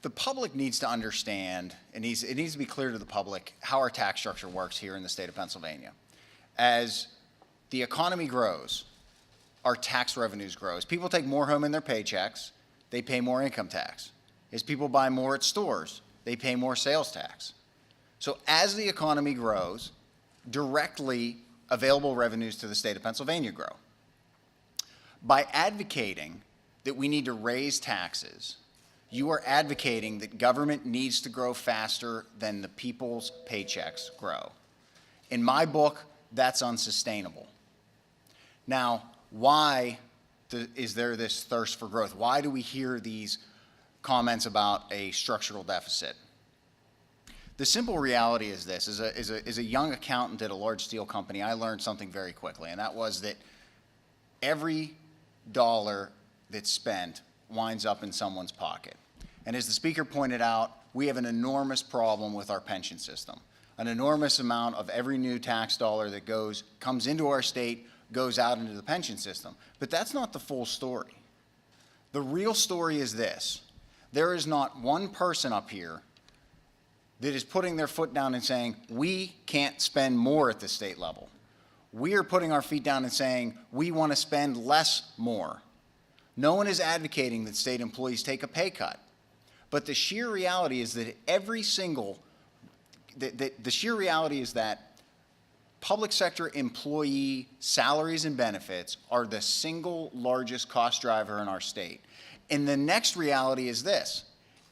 The public needs to understand, it needs to be clear to the public how our tax structure works here in the state of Pennsylvania. As the economy grows, our tax revenues grow. As people take more home in their paychecks, they pay more income tax. As people buy more at stores, they pay more sales tax. So as the economy grows, directly available revenues to the state of Pennsylvania grow. By advocating that we need to raise taxes, you are advocating that government needs to grow faster than the people's paychecks grow. In my book, that's unsustainable. Now, why is there this thirst for growth? Why do we hear these comments about a structural deficit? The simple reality is this: as a young accountant at a large steel company, I learned something very quickly, and that was that every dollar that's spent winds up in someone's pocket. And as the speaker pointed out, we have an enormous problem with our pension system. An enormous amount of every new tax dollar that comes into our state goes out into the pension system. But that's not the full story. The real story is this: there is not one person up here that is putting their foot down and saying, we can't spend more at the state level. We are putting our feet down and saying, we want to spend less more. No one is advocating that state employees take a pay cut. But the sheer reality is that the sheer reality is that public sector employee salaries and benefits are the single largest cost driver in our state. And the next reality is this: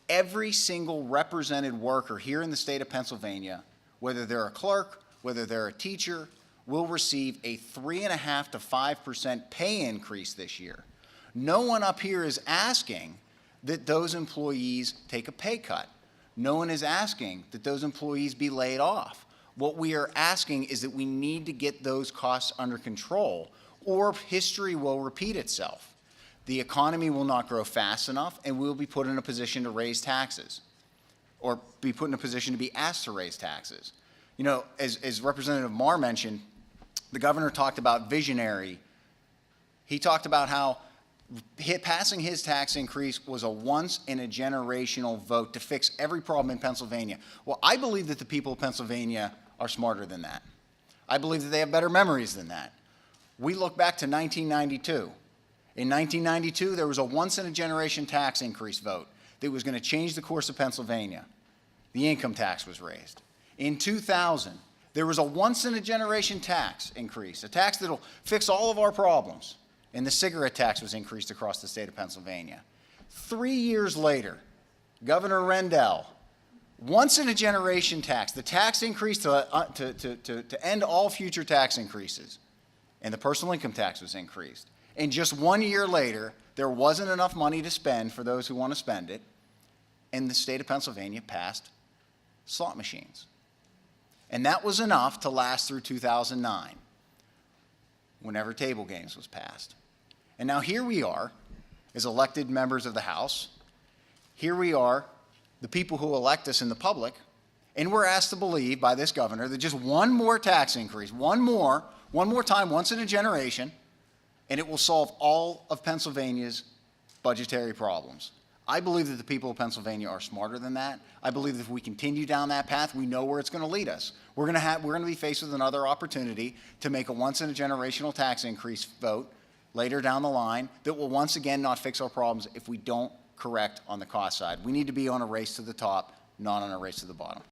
every single represented worker here in the state of Pennsylvania, whether they're a clerk, whether they're a teacher, will receive a 3.5% to 5% pay increase this year. No one up here is asking that those employees take a pay cut. No one is asking that those employees be laid off. What we are asking is that we need to get those costs under control, or history will repeat itself. The economy will not grow fast enough, and we'll be put in a position to raise taxes, or be put in a position to be asked to raise taxes. You know, as Representative Marr mentioned, the governor talked about visionary. He talked about how passing his tax increase was a once-in-a-generational vote to fix every problem in Pennsylvania. Well, I believe that the people of Pennsylvania are smarter than that. I believe that they have better memories than that. We look back to 1992. In 1992, there was a once-in-a-generation tax increase vote that was going to change the course of Pennsylvania. The income tax was raised. In 2000, there was a once-in-a-generation tax increase, a tax that will fix all of our problems. And the cigarette tax was increased across the state of Pennsylvania. 3 years later, Governor Rendell, once-in-a-generation tax, the tax increase to end all future tax increases, and the personal income tax was increased. And just 1 year later, there wasn't enough money to spend for those who want to spend it, and the state of Pennsylvania passed slot machines. And that was enough to last through 2009, whenever table games was passed. And now here we are, as elected members of the House. Here we are, the people who elect us in the public, and we're asked to believe by this governor that just one more tax increase, one more time, once in a generation, and it will solve all of Pennsylvania's budgetary problems. I believe that the people of Pennsylvania are smarter than that. I believe that if we continue down that path, we know where it's going to lead us. We're going to be faced with another opportunity to make a once-in-a-generational tax increase vote later down the line that will once again not fix our problems if we don't correct on the cost side. We need to be on a race to the top, not on a race to the bottom.